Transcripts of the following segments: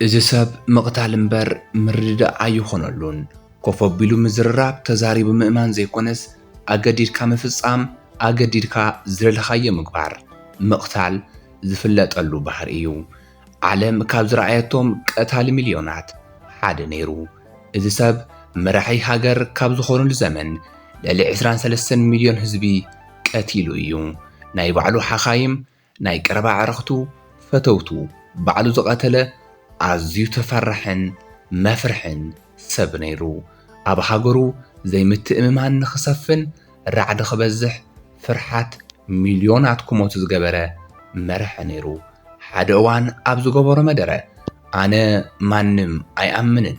إذا سب مقتل مبر مرد أيخونلون كفبيلو مزرراب تزاري بمئمان زي كونس أجدير كمفصام أجدير كزرل خي مقبر مقتل زفلت قلو بحر إيو عالم كابزرعيتهم قتال مليونات حاد نيرو إذا سب مرحي هاجر كابزخون الزمن للي 23 مليون هزبي قتيلو إيو ناي بعلو حخايم ناي قربا عرختو فتوتو بعلو زقتله أزيو تفرحن مفرحن سب نيرو أب هاجرو زي متأممان نخسفن رعد خبزح فرحات مليونات كوموت زجبرة مرح نيرو حد أوان أبزو جبر مدرة أنا مانم أي أمنن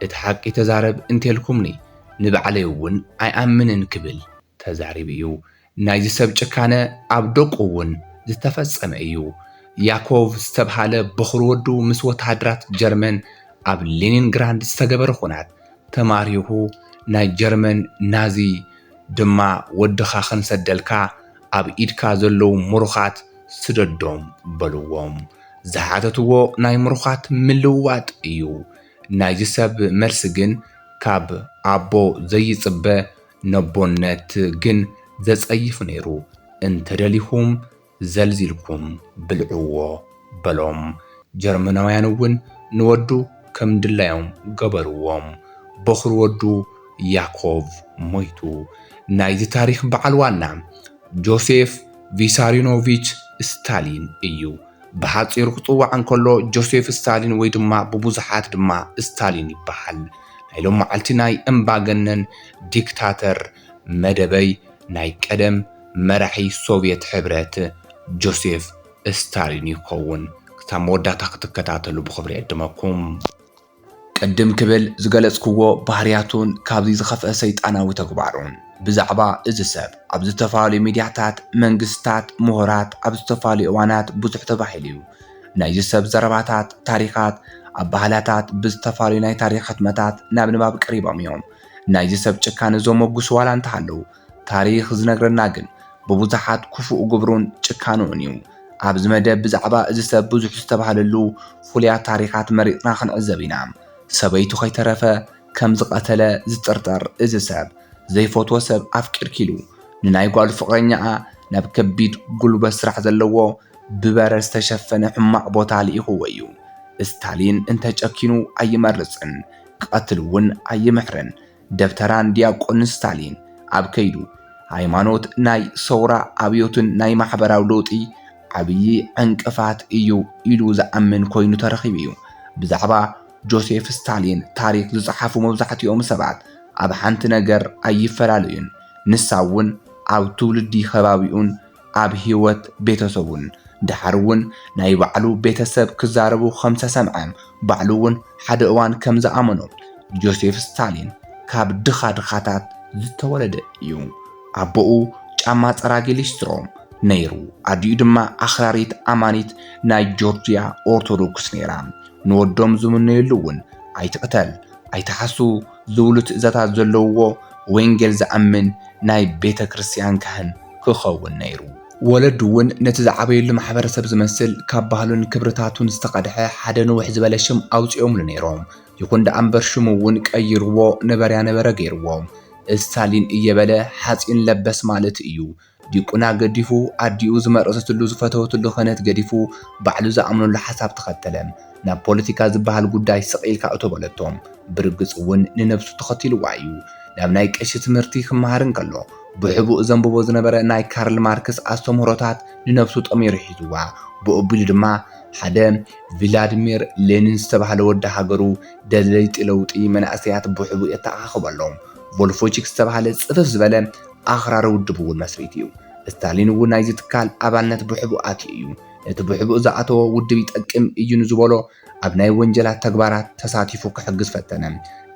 اتحكي تزارب انتلكمني نبعليون أي أمنن كبل تزاربيو نايز سبج كان أبدقون زتفسم أيو ياكوف استبحال بخرودو مسوت هدرات جرمن أب لينينغراند استجبر خونات تماريوه ناي جرمن نازي دما ودخاخن سدلكا أب إيدكا زلو مرخات سددوم بلووم زحاتتو ناي مرخات ملوات إيو ناي جسب مرسجن كاب أبو زي صبه نبونت جن زز أيف نيرو انترليهم زلزلكم بلعوو بلوم جرمناويانون نودو كم دلايوم قبرووم بخر ودو ياكوف مويتو نايز تاريخ بعلوانا جوزيف فيساريونوفيتش ستالين إيو بحات يرقطوا عن كله جوزيف ستالين ويدما ببوزحات دما ستالين يبحل هيلوم معلتناي انباغنن ديكتاتر مدبي ناي قدم مرحي سوفيت حبرت جوزيف ستالين يكون كتاموداتا كتكتاتلو بخبري قدمكم قدم كبل زغلصكو ባህርያቱን ካብዚ ዝኸፍአ ሰይጣናዊ ተግባሩን ብዛዕባ እዚ ሰብ ኣብ ዝተፈላለዩ ሚድያታት መንግስታት ምሁራት ኣብ ዝተፈላለዩ እዋናት ብዙሕ ተባሂሉ እዩ ናይዚ ሰብ ዘረባታት ታሪኻት ኣብ ባህላታት ብዝተፈላለዩ ናይ ታሪክ ሕትመታት ናብ ንባብ ቀሪቦም እዮም ናይዚ ሰብ ጭካነ ዘመጉስ ዋላ እንተሃለዉ ታሪክ ዝነግረና ግን ብብዙሓት ክፉእ ግብሩን ጭካኑን እዩ ኣብዚ መደብ ብዛዕባ እዚ ሰብ ብዙሕ ዝተባሃለሉ ፍሉያት ታሪኻት መሪፅና ክንዕዘብ ኢና ሰበይቱ ከይተረፈ ከም ዝቀተለ ዝጥርጠር እዚ ሰብ ዘይፈትዎ ሰብ ኣፍቂርኪሉ ንናይ ጓል ፍቅረኛኣ ናብ ከቢድ ጉልበት ስራሕ ዘለዎ ብበረ ዝተሸፈነ ሕማቅ ቦታ ልኢኽዎ እዩ ስታሊን እንተጨኪኑ ኣይመርፅን ቀትል እውን ኣይምሕርን ደብተራን ዲያቆን ስታሊን ኣብ ከይዱ ሃይማኖት ናይ ሰውራ ኣብዮትን ናይ ማሕበራዊ ለውጢ ዓብይ ዕንቅፋት እዩ ኢሉ ዝኣምን ኮይኑ ተረኺቡ እዩ ብዛዕባ ጆሴፍ ስታሊን ታሪክ ዝጽሓፉ መብዛሕትኦም ሰባት ኣብ ሓንቲ ነገር ኣይፈላለዩን ንሳውን ኣብ ትውልዲ ከባቢኡን ኣብ ህይወት ቤተሰቡን ድሓርውን ናይ ባዕሉ ቤተሰብ ክዛረቡ ከም ተሰምዐ ባዕሉ እውን ሓደ እዋን ከም ዝኣመኖ ጆሴፍ ስታሊን ካብ ድኻድኻታት ዝተወለደ እዩ ኣቦኡ ጫማ ፀራጊ ሊስትሮ ነይሩ ኣዲኡ ድማ ኣኽራሪት ኣማኒት ናይ ጆርጂያ ኦርቶዶክስ ነይራ ንወዶም ዝምነየሉ እውን ኣይትቅተል ኣይተሓሱ ዝብሉ ትእዛዛት ዘለውዎ ወንጌል ዝኣምን ናይ ቤተ ክርስቲያን ካህን ክኸውን ነይሩ ወለዱ እውን ነቲ ዝዓበየሉ ማሕበረሰብ ዝመስል ካብ ባህሉን ክብርታቱን ዝተቀድሐ ሓደ ንውሕ ዝበለ ሽም ኣውፂኦምሉ ነይሮም ይኹን ደኣ እምበር ሽሙ እውን ቀይርዎ ነበርያ ነበረ ገይርዎ ስታሊን እየበለ ሓፂን ለበስ ማለት እዩ ዲቁና ገዲፉ ኣዲኡ ዝመረሰትሉ ዝፈተወትሉ ክህነት ገዲፉ ባዕሉ ዝኣምነሉ ሓሳብ ተኸተለ ናብ ፖለቲካ ዝበሃል ጉዳይ ስቂልካ እተበለቶም ብርግፅ እውን ንነብሱ ተኸቲልዋ እዩ ናብ ናይ ቀሺ ትምህርቲ ክመሃርን ከሎ ብሕቡእ ዘንብቦ ዝነበረ ናይ ካርል ማርክስ ኣስተምህሮታት ንነብሱ ጠሚሩ ሒዝዋ ብኦቢሉ ድማ ሓደ ቭላድሚር ሌኒን ዝተባሃለ ወዲ ሃገሩ ደለይቲ ለውጢ መናእሰያት ብሕቡእ የተኣኻኽበሎም ቮልፎቺክ ዝተባሃለ ፅፍፍ ዝበለ ኣኽራሪ ውድብ እውን መስሪት እዩ ስታሊን እውን ናይዚ ትካል ኣባልነት ብሕቡእ ኣትዩ እዩ እቲ ብሕቡእ ዝኣተወ ውድብ ይጠቅም እዩ ንዝበሎ ኣብ ናይ ወንጀላት ተግባራት ተሳቲፉ ክሕግዝ ፈተነ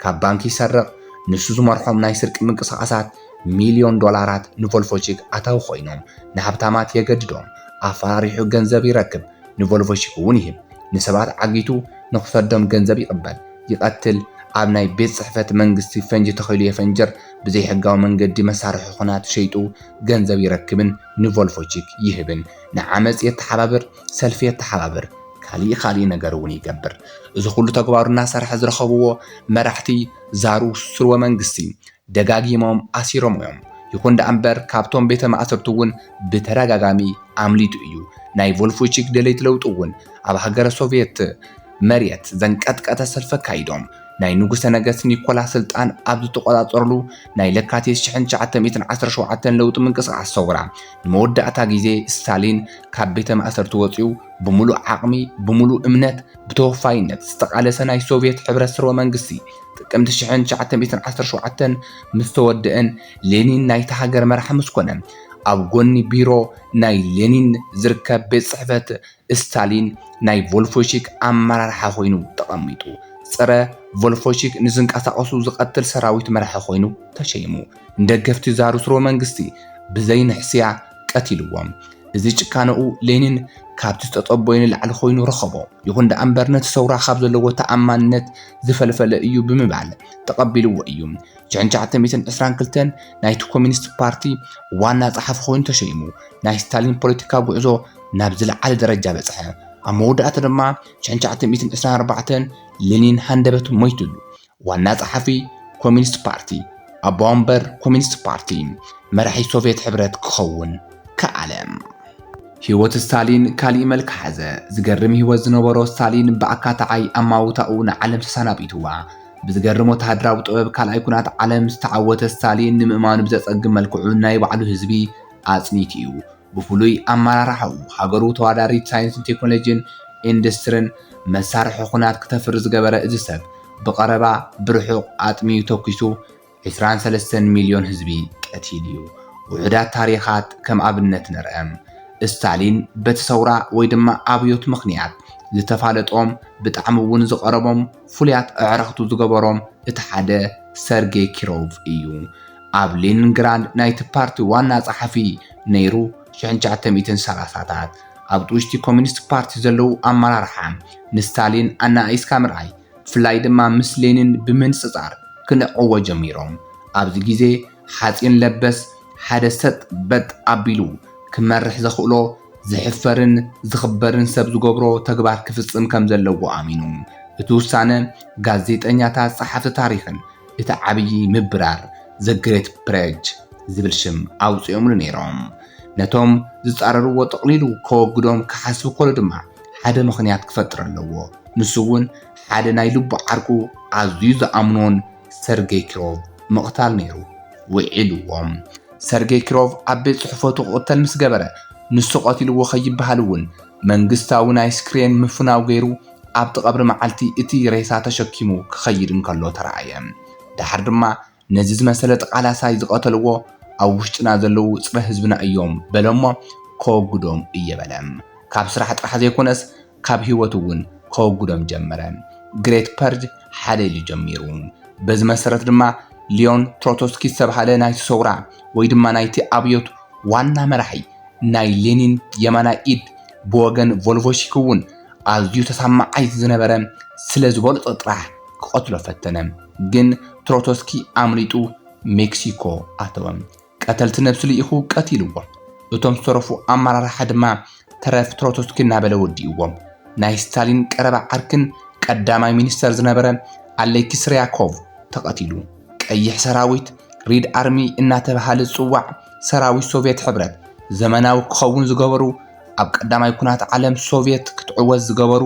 ካብ ባንኪ ይሰርቕ ንሱ ዝመርሖም ናይ ስርቂ ምንቅስቃሳት ሚሊዮን ዶላራት ንቮልፎቺክ ኣታዊ ኮይኖም ንሃብታማት የገድዶም ኣፈራሪሑ ገንዘብ ይረክብ ንቮልፎቺክ እውን ይህብ ንሰባት ዓጊቱ ንክሰዶም ገንዘብ ይቕበል ይቀትል ኣብ ናይ ቤት ጽሕፈት መንግስቲ ፈንጂ ተኸይሉ የፈንጀር ብዘይ ሕጋዊ መንገዲ መሳርሒ ኹናት ሸይጡ ገንዘብ ይረክብን ንቮልፎቺክ ይህብን ንዓመፅ የተሓባብር ሰልፊ የተሓባብር ካልእ ነገር እውን ይገብር እዚ ኩሉ ተግባሩና ሰርሐ ዝረኸብዎ መራሕቲ ዛሩ ስርወ መንግስቲ ደጋጊሞም ኣሲሮም እዮም ይኹን ደኣምበር ካብቶም ቤተ ማእሰርቱ እውን ብተደጋጋሚ ኣምሊጡ እዩ ናይ ቮልፎቺክ ደለይቲ ለውጡ እውን ኣብ ሃገረ ሶቪየት መሬት ዘንቀጥቀጠ ሰልፊ ኣካይዶም ናይ ንጉሰ ነገስት ኒኮላስ ስልጣን ኣብ ዝተቆጻጸረሉ ናይ ለካቲት 1917 ለውጢ ምንቅስቓስ ሰውራ ንመወዳእታ ግዜ ስታሊን ካብ ቤተ ማእሰርቱ ወፂኡ ብምሉእ ዓቕሚ ብምሉእ እምነት ብተወፋይነት ዝተቃለሰ ናይ ሶቪየት ሕብረት ስርወ መንግስቲ ጥቅምቲ 1917 ምስ ተወድአን ሌኒን ናይቲ ሃገር መራሒ ምስ ኮነ ኣብ ጎኒ ቢሮ ናይ ሌኒን ዝርከብ ቤት ጽሕፈት ስታሊን ናይ ቮልፎቺክ ኣመራርሓ ኮይኑ ተቐሚጡ ፀረ ቮልፎቺክ ንዝንቀሳቐሱ ዝቐትል ሰራዊት መራሒ ኮይኑ ተሸይሙ እንደገፍቲ ዛሩ ስርወ መንግስቲ ብዘይንሕስያ ቀቲልዎም እዚ ጭካነኡ ሌኒን ካብቲ ዝተጠበይኑ ላዕሊ ኮይኑ ረኸቦ ይኹን ደኣምበር ነቲ ሰውራ ካብ ዘለዎ ተኣማንነት ዝፈልፈለ እዩ ብምባል ተቐቢልዎ እዩ 1922 ናይቲ ኮሚኒስት ፓርቲ ዋና ጸሓፊ ኮይኑ ተሸይሙ ናይ ስታሊን ፖለቲካዊ ጉዕዞ ናብ ዝለዓለ ደረጃ በጽሐ ኣብ መወዳእታ ድማ 1924 ሌኒን ሃንደበቱ ሞይቱሉ ዋና ጸሓፊ ኮሚኒስት ፓርቲ ኣብ ወንበር ኮሚኒስት ፓርቲ መራሒ ሶቪየት ሕብረት ክኸውን ከዓለም ህይወት ስታሊን ካልእ መልክ ሓዘ ዝገርም ህይወት ዝነበሮ ስታሊን ብኣካታዓይ ኣማውታኡ ንዓለም ተሰናቢትዋ ብዝገርም ወተሃደራዊ ጥበብ ካልኣይ ኩናት ዓለም ዝተዓወተ ስታሊን ንምእማኑ ብዘጸግም መልክዑ ናይ ባዕሉ ህዝቢ ኣጽኒት እዩ ብፍሉይ ኣመራርሓኡ ሃገሩ ተወዳዳሪት ሳይንስን ቴክኖሎጂን ኢንዱስትሪን መሳርሒ ኩናት ክተፍር ዝገበረ እዚ ሰብ ብቐረባ ብርሑቕ ኣጥሚዩ ተኪሱ 23 ሚልዮን ህዝቢ ቀቲል እዩ ውሕዳት ታሪኻት ከም ኣብነት ንርአ ስታሊን በቲ ሰውራ ወይ ድማ ኣብዮት ምኽንያት ዝተፋለጦም ብጣዕሚ እውን ዝቐረቦም ፍሉያት ኣዕረኽቱ ዝገበሮም እቲ ሓደ ሰርጌይ ኪሮቭ እዩ ኣብ ሌኒንግራድ ናይቲ ፓርቲ ዋና ጸሓፊ ነይሩ 1930ታት ኣብ ውሽጢ ኮሚኒስት ፓርቲ ዘለው ኣመራርሓ ንስታሊን ኣናኢስካ ምርኣይ ፍላይ ድማ ምስ ሌኒን ብምንጽጻር ክንዕዎ ጀሚሮም ኣብዚ ግዜ ሓጺን ለበስ ሓደ ሰጥ በጥ ኣቢሉ ክመርሕ ዘኽእሎ ዝሕፈርን ዝኽበርን ሰብ ዝገብሮ ተግባር ክፍጽም ከም ዘለዎ ኣሚኑ እቲ ውሳነ ጋዜጠኛታት ጸሓፍቲ ታሪኽን እቲ ዓብዪ ምብራር ዘ ግሬት ፕሬጅ ዝብል ሽም ኣውፅኦምሉ ነይሮም ነቶም ዝጻረርዎ ጠቕሊሉ ከወግዶም ክሓስብ ከሎ ድማ ሓደ ምኽንያት ክፈጥር ኣለዎ ንሱ እውን ሓደ ናይ ልቡ ዓርቁ ኣዝዩ ዝኣምኖን ሰርጌይ ኪሮቭ ምቕታል ነይሩ ውዒልዎም ሰርጌይ ኪሮቭ ኣብ ቤት ጽሕፈቱ ቅተል ምስ ገበረ ንሱ ቀቲልዎ ኸይበሃል እውን መንግስታዊ ናይ ስክሪን ምፍናው ገይሩ ኣብቲ ቀብሪ መዓልቲ እቲ ሬሳ ተሸኪሙ ክኸይድ እንከሎ ተረኣየ ድሓር ድማ ነዚ ዝመሰለ ጥቃላሳይ ዝቐተልዎ ኣብ ውሽጥና ዘለው ጽረ ህዝብና እዮም በሎሞ ከወግዶም እየበለ ካብ ስራሕ ጥራሕ ዘይኮነስ ካብ ህይወቱ እውን ከወግዶም ጀመረ ግሬት ፐርጅ ሓደ ኢሉ ጀሚሩ በዚ መሰረት ድማ ሊዮን ትሮትስኪ ዝተባሃለ ናይቲ ሰውራ ወይ ድማ ናይቲ ኣብዮት ዋና መራሒ ናይ ሌኒን የማናይ ኢድ ብወገን ቮልፎቺክ እውን ኣዝዩ ተሰማዓይ ዝነበረ ስለ ዝበልጦ ጥራሕ ክቐትሎ ፈተነ ግን ትሮትስኪ ኣምሊጡ ሜክሲኮ ኣተወም ቀተልቲ ነብሲ ልኢኹ ቀቲልዎ እቶም ዝተረፉ ኣመራርሓ ድማ ተረፍ ትሮትስኪ እናበለ ወዲእዎም ናይ ስታሊን ቀረባ ዓርክን ቀዳማይ ሚኒስተር ዝነበረ ኣሌክስ ሪያኮቭ ተቐቲሉ ቀይሕ ሰራዊት ሪድ ኣርሚ እናተባሃለ ዝጽዋዕ ሰራዊት ሶቪየት ሕብረት ዘመናዊ ክኸውን ዝገበሩ ኣብ ቀዳማይ ኩናት ዓለም ሶቪየት ክትዕወዝ ዝገበሩ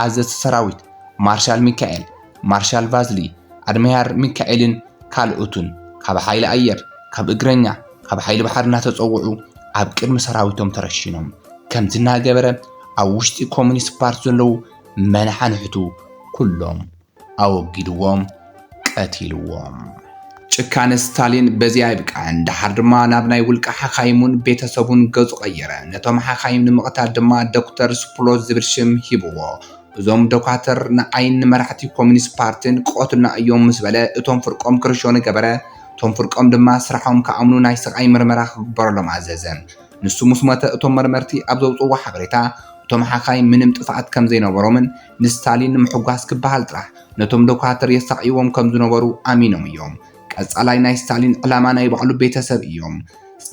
ኣዘዝቲ ሰራዊት ማርሻል ሚካኤል ማርሻል ቫዝሊ ኣድሚራል ሚካኤልን ካልኦቱን ካብ ሓይሊ ኣየር ካብ እግረኛ ካብ ሓይሊ ባሕር እናተጸውዑ ኣብ ቅድሚ ሰራዊቶም ተረሺኖም ከም ዝናገበረ ኣብ ውሽጢ ኮሚኒስት ፓርቲ ዘለው መናሓንሕቱ ኩሎም ኣወጊድዎም ቀቲልዎም ጭካነ ስታሊን በዚያ ይብቃን ድሓር ድማ ናብ ናይ ውልቀ ሓኻይሙን ቤተሰቡን ገጹ ቀየረ ነቶም ሓኻይም ንምቕታል ድማ ዶክተር ስፕሎዝ ዝብል ሽም ሂብዎ እዞም ዶክተር ንዓይኒ መራሕቲ ኮሚኒስት ፓርቲን ቆትና እዮም ምስ በለ እቶም ፍርቆም ክርሾን ገበረ እቶም ፍርቆም ድማ ስራሖም ከኣምኑ ናይ ስቃይ ምርመራ ክግበረሎም ኣዘዘ ንሱ ምስ ሞተ እቶም መርመርቲ ኣብ ዘውፅዎ ሓበሬታ እቶም ሓኻይ ምንም ጥፍኣት ከም ዘይነበሮምን ንስታሊን ንምሕጓስ ክበሃል ጥራሕ ነቶም ዶክተር የሳቅይዎም ከም ዝነበሩ ኣሚኖም እዮም ቀጻላይ ናይ ስታሊን ዕላማ ናይ ባዕሉ ቤተሰብ እዮም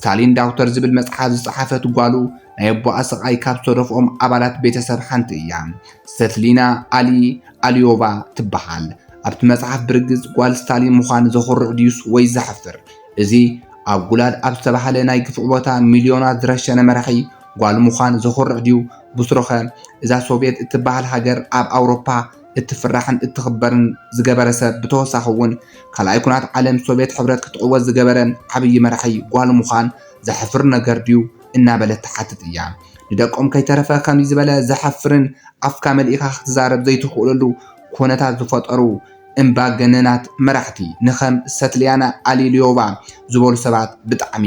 ስታሊን ዳውተር ዝብል መጽሓፍ ዝጸሓፈት ጓሉ ናይ ኣቦኣ ስቃይ ካብ ዝተደፍኦም ኣባላት ቤተሰብ ሓንቲ እያ። ሰትሊና አሊዮቫ ትበሃል። ኣብቲ መጽሓፍ ብርግጽ ጓል ስታሊን ምዃን ዘኹርዕ ድዩስ ወይ ዘሓፍር? እዚ ኣብ ጉላድ ኣብ ዝተባህለ ናይ ግፍዕ ቦታ ሚልዮናት ዝረሸነ መራሒ ጓል ምዃን ዘኹርዕ ድዩ? ብስሮኸ እዛ ሶቪየት እትበሃል ሃገር ኣብ ኣውሮፓ እትፍራሕን እትኽበርን ዝገበረ ሰብ ብተወሳኺ እውን ካልኣይ ኩናት ዓለም ሶቪየት ሕብረት ክትዕወት ዝገበረ ዓብዪ መራሒ ጓል ምዃን ዘሕፍር ነገር ድዩ እናበለት ትሓትት እያ። ንደቆም ከይተረፈ ከምዚ ዝበለ ዘሓፍርን ኣፍካ መልኢኻ ክትዛረብ ዘይትኽእለሉ ኩነታት ዝፈጠሩ እምባገነናት መራሕቲ ንኸም ሰትሊያና አሊዮቫ ዝበሉ ሰባት ብጣዕሚ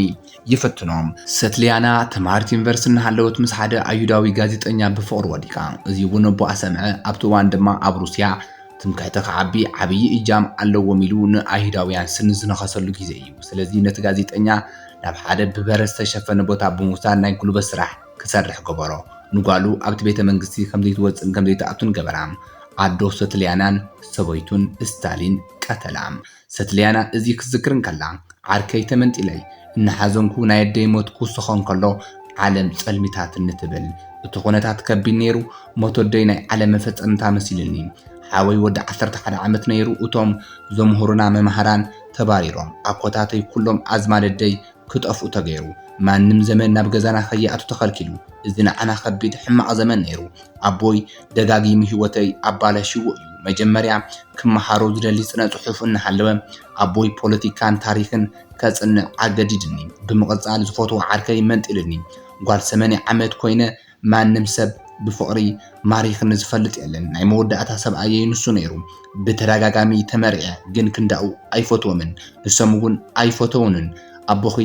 ይፍትኖም። ሰትሊያና ተማሃሪት ዩኒቨርሲቲ እናሃለወት ምስ ሓደ ኣይሁዳዊ ጋዜጠኛ ብፍቅሪ ወዲቃ። እዚ እውን ኣቦኣ ሰምዐ። ኣብቲ እዋን ድማ ኣብ ሩስያ ትምክሕቲ ክዓቢ ዓብዪ እጃም ኣለዎም ኢሉ ንኣይሁዳውያን ስኒ ዝነኸሰሉ ግዜ እዩ። ስለዚ ነቲ ጋዜጠኛ ናብ ሓደ ብበረ ዝተሸፈነ ቦታ ብምውሳድ ናይ ጉልበት ስራሕ ክሰርሕ ገበሮ። ንጓሉ ኣብቲ ቤተ መንግስቲ ከምዘይትወፅን ከምዘይተኣቱን ገበራ። ኣዶ ሰትሊያናን ሰበይቱን ስታሊን ቀተላ። ሰትሊያና እዚ ክዝክርን ከላ ዓርከይ ተመንጢለይ እናሓዘንኩ ናይ ኣደይ ሞት ክውስኾን ከሎ ዓለም ጸልሚታት እንትብል እቲ ኩነታት ከቢድ ነይሩ። ሞት ኣደይ ናይ ዓለም መፈፀምታ መሲልኒ። ሓወይ ወዲ 11 ዓመት ነይሩ። እቶም ዘምሁሩና መምሃራን ተባሪሮም ኣኮታተይ ኩሎም ኣዝማድ ኣደይ ክጠፍኡ ተገይሩ። ማንም ዘመን ናብ ገዛና ከይኣቱ ተኸልኪሉ። እዚ ንዓና ከቢድ ሕማቕ ዘመን ነይሩ። ኣቦይ ደጋጊሙ ሂወተይ ኣባላሽዎ እዩ። መጀመርያ ክመሃሮ ዝደሊ ስነ ጽሑፍ እናሃለወ ኣቦይ ፖለቲካን ታሪክን ከጽንዕ ኣገዲድኒ። ብምቕጻል ዝፈትዎ ዓርከይ መንጢልኒ። ጓል 80 ዓመት ኮይነ ማንም ሰብ ብፍቕሪ ማሪኽን ዝፈልጥ የለን። ናይ መወዳእታ ሰብኣየ ንሱ ነይሩ። ብተደጋጋሚ ተመሪዐ ግን ክንዳኡ ኣይፈትዎምን። ንሶም እውን ኣይፈትውንን። ኣቦኺ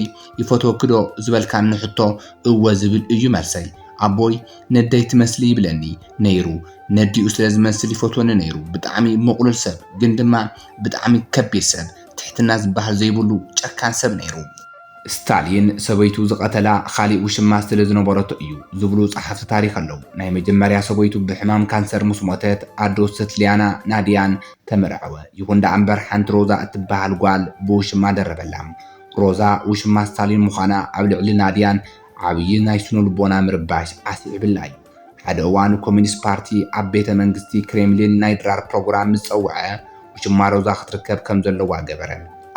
ይፈትወኪ ዶ ዝበልካ ንሕቶ እወ ዝብል እዩ መልሰይ። ኣቦይ ነደይ ትመስሊ ይብለኒ ነይሩ። ነዲኡ ስለ ዝመስል ይፈትወኒ ነይሩ። ብጣዕሚ ምቁሉል ሰብ ግን ድማ ብጣዕሚ ከቢድ ሰብ፣ ትሕትና ዝበሃል ዘይብሉ ጨካን ሰብ ነይሩ። ስታሊን ሰበይቱ ዝቐተላ ካሊእ ውሽማ ስለ ዝነበረቶ እዩ ዝብሉ ጸሓፍቲ ታሪክ ኣለዉ። ናይ መጀመርያ ሰበይቱ ብሕማም ካንሰር ምስ ሞተት ኣዶ ሰትሊያና ናድያን ተመርዐወ። ይኹን ዳ እምበር ሓንቲ ሮዛ እትበሃል ጓል ብውሽማ ደረበላ። ሮዛ ውሽማ ስታሊን ምዃና ኣብ ልዕሊ ናድያን ዓብዪ ናይ ስነ ልቦና ምርባሽ ኣስዒብላ እዩ። ሓደ እዋን ኮሚኒስት ፓርቲ ኣብ ቤተ መንግስቲ ክሬምሊን ናይ ድራር ፕሮግራም ዝፀውዐ ውሽማ ሮዛ ክትርከብ ከም ዘለዋ ገበረ።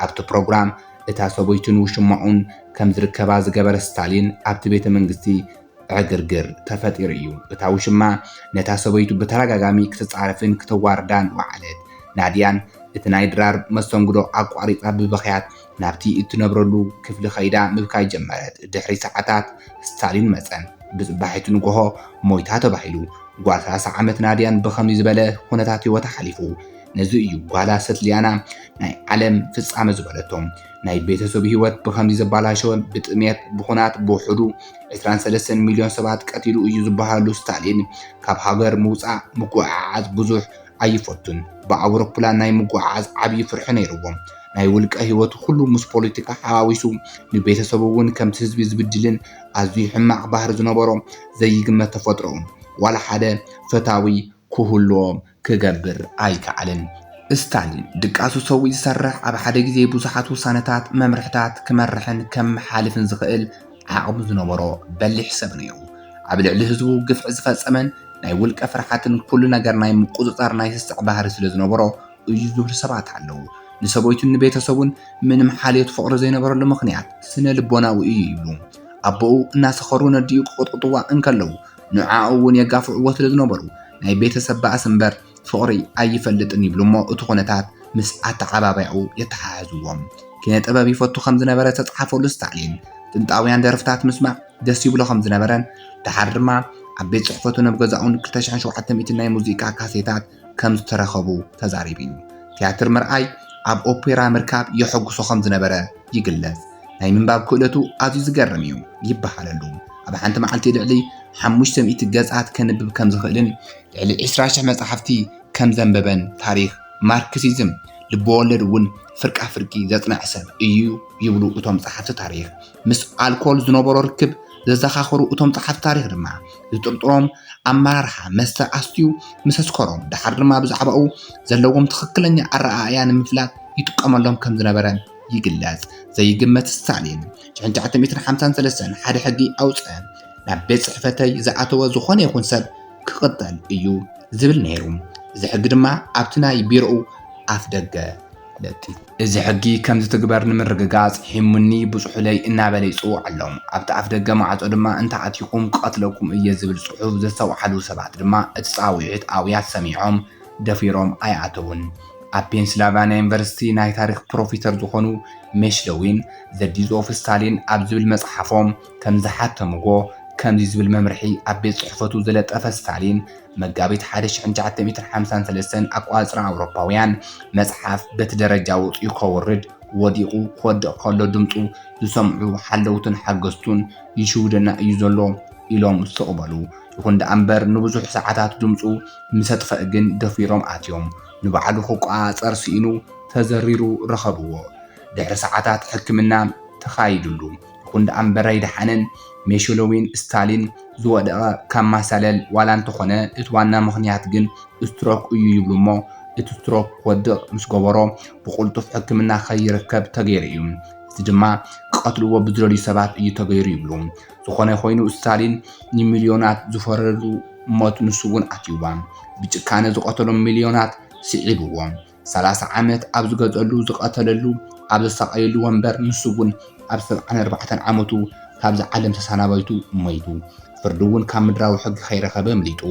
ኣብቲ ፕሮግራም እታ ሰበይቱን ውሽማኡን ከም ዝርከባ ዝገበረ ስታሊን ኣብቲ ቤተ መንግስቲ ዕግርግር ተፈጢሩ እዩ። እታ ውሽማ ነታ ሰበይቱ ብተረጋጋሚ ክትፃረፍን ክትዋርዳን ወዓለት። ናድያን እቲ ናይ ድራር መስተንግዶ ኣቋሪፃ ብበኽያት ናብቲ እትነብረሉ ክፍሊ ኸይዳ ምብካይ ጀመረት። ድሕሪ ሰዓታት ስታሊን መፀን። ብፅባሒቱ ንግሆ ሞይታ ተባሂሉ። ጓል 30 ዓመት ናድያን ብኸምዚ ዝበለ ኩነታት ህይወታ ሓሊፉ። ነዚ እዩ ጓላ ሰትሊያና ናይ ዓለም ፍጻመ ዝበለቶም። ናይ ቤተሰብ ህይወት ብኸምዚ ዘባላሸወ ብጥሜት ብኹናት ብውሕዱ 23 ሚልዮን ሰባት ቀቲሉ እዩ ዝበሃሉ ስታሊን ካብ ሃገር ምውፃእ ምጉዕዓዝ ብዙሕ ኣይፈቱን። ብኣውሮፕላን ናይ ምጉዕዓዝ ዓብዪ ፍርሒ ነይርዎም። ናይ ውልቀ ህይወቱ ኩሉ ምስ ፖለቲካ ሓዋዊሱ ንቤተሰቡ እውን ከምቲ ህዝቢ ዝብድልን ኣዝዩ ሕማቕ ባህሪ ዝነበሮ ዘይግመት ተፈጥሮኡ ዋላ ሓደ ፈታዊ ክህልዎም ክገብር ኣይከኣልን። ስታሊን ድቃሱ ሰዊ ዝሰርሕ ኣብ ሓደ ግዜ ብዙሓት ውሳነታት መምርሕታት ክመርሕን ከመሓልፍን ዝኽእል ዓቕሚ ዝነበሮ በሊሕ ሰብ ነይሩ። ኣብ ልዕሊ ህዝቡ ግፍዒ ዝፈጸመን ናይ ውልቀ ፍርሓትን ኩሉ ነገር ናይ ምቁፅፃር ናይ ስስዕ ባህሪ ስለ ዝነበሮ እዩ ዝብሉ ሰባት ኣለዉ። ንሰበይቱን ንቤተሰቡን ምንም ሓልዮት ፍቕሪ ዘይነበረሉ ምኽንያት ስነ ልቦናዊ እዩ ይብሉ። ኣቦኡ እናሰኸሩ ነዲኡ ክቕጥቅጥዋ እንከለዉ ንዓኡ እውን የጋፍዕዎ ስለ ዝነበሩ ናይ ቤተሰብ ባእስ እምበር ፍቕሪ ኣይፈልጥን ይብሉ እሞ እቲ ኩነታት ምስ ኣተዓባባይኡ የተሓሓዝዎም። ኪነ ጥበብ ይፈቱ ከም ዝነበረ ተፃሓፈሉ ስታሊን ጥንጣውያን ደርፍታት ምስማዕ ደስ ይብሎ ከም ዝነበረን ድሓር ድማ ኣብ ቤት ፅሕፈቱ ናብ ገዛኡን 2700 ናይ ሙዚቃ ካሴታት ከም ዝተረኸቡ ተዛሪቡ እዩ። ቲያትር ምርኣይ ኣብ ኦፔራ ምርካብ የሐጉሶ ከም ዝነበረ ይግለጽ። ናይ ምንባብ ክእለቱ ኣዝዩ ዝገርም እዩ ይበሃለሉ። ኣብ ሓንቲ መዓልቲ ልዕሊ 500 ገጻት ከንብብ ከም ዝኽእልን ልዕሊ 20,000 መጻሕፍቲ ከም ዘንበበን ታሪክ ማርክሲዝም ልበወለድ እውን ፍርቃ ፍርቂ ዘጽንዕ ሰብ እዩ ይብሉ እቶም ጸሓፍቲ ታሪክ። ምስ ኣልኮል ዝነበሮ ርክብ ዘዘኻኽሩ እቶም ጸሓፍቲ ታሪክ ድማ ዝጥርጥሮም ኣመራርሓ መስተ ኣስትዩ መሰስከሮም ድሓር ድማ ብዛዕባኡ ዘለዎም ትኽክለኛ ኣረኣእያ ንምፍላጥ ይጥቀመሎም ከም ዝነበረ ይግለጽ። ዘይግመት ስታሊን 1953 ሓደ ሕጊ ኣውፅአ ናብ ቤት ጽሕፈተይ ዝኣተወ ዝኾነ ይኹን ሰብ ክቕጠል እዩ ዝብል ነይሩ። እዚ ሕጊ ድማ ኣብቲ ናይ ቢሮኡ ኣፍ ደገ ለጢፉ እዚ ሕጊ ከም ዝትግበር ንምርግጋጽ ሒሙኒ ብጽሑለይ እናበለ ይጽውዕ ኣሎ። ኣብቲ ኣፍ ደገ ማዕጾ ድማ እንተኣትይኩም ቀትለኩም እየ ዝብል ጽሑፍ ዘስተውዓሉ ሰባት ድማ እቲ ጻውዒት ኣውያት ሰሚዖም ደፊሮም ኣይኣተውን። ኣብ ፔንስልቫንያ ዩኒቨርሲቲ ናይ ታሪክ ፕሮፌሰር ዝኾኑ ሜሽለዊን ዘ ዲዝ ኦፍ ስታሊን ኣብ ዝብል መጽሓፎም ከም ዝሓተምዎ ከምዚ ዝብል መምርሒ ኣብ ቤት ጽሕፈቱ ዝለጠፈ ስታሊን መጋቢት 1953 ኣቋጽራ ኣውሮፓውያን መጽሓፍ በቲ ደረጃ ወፂኡ ከወርድ ወዲቑ ክወድቕ ከሎ ድምፁ ዝሰምዑ ሓለውትን ሓገዝቱን ይሽውደና እዩ ዘሎ ኢሎም ዝተቕበሉ። ይኹን ደኣ እምበር ንብዙሕ ሰዓታት ድምፁ ምሰጥፈእ ግን ደፊሮም ኣትዮም ንባዕሉ ክቋፀር ሲኢኑ ተዘሪሩ ረኸብዎ። ድሕሪ ሰዓታት ሕክምና ተኻይድሉ ይኹን ደኣ እምበር ኣይደሓነን። ሜሽሎዊን ስታሊን ዝወደቐ ካብ ማሳለል ዋላ እንተኾነ እቲ ዋና ምኽንያት ግን ስትሮክ እዩ ይብሉ እሞ እቲ ስትሮክ ክወድቕ ምስ ገበሮ ብቕልጡፍ ሕክምና ከይርከብ ተገይሩ እዩ። እዚ ድማ ክቐትልዎ ብዝደልዩ ሰባት እዩ ተገይሩ ይብሉ። ዝኾነ ኮይኑ ስታሊን ንሚልዮናት ዝፈረዱ ሞት ንሱ እውን ኣትዩዋ። ብጭካነ ዝቐተሎም ሚልዮናት ስዒብዎም 30 ዓመት ኣብ ዝገጸሉ ዝቐተለሉ ኣብ ዘሰቃየሉ ወንበር ንሱ እውን ኣብ 74 ዓመቱ ካብዚ ዓለም ተሰናባይቱ ሞይቱ። ፍርዲ እውን ካብ ምድራዊ ሕጊ ከይረኸበ ምሊጡ።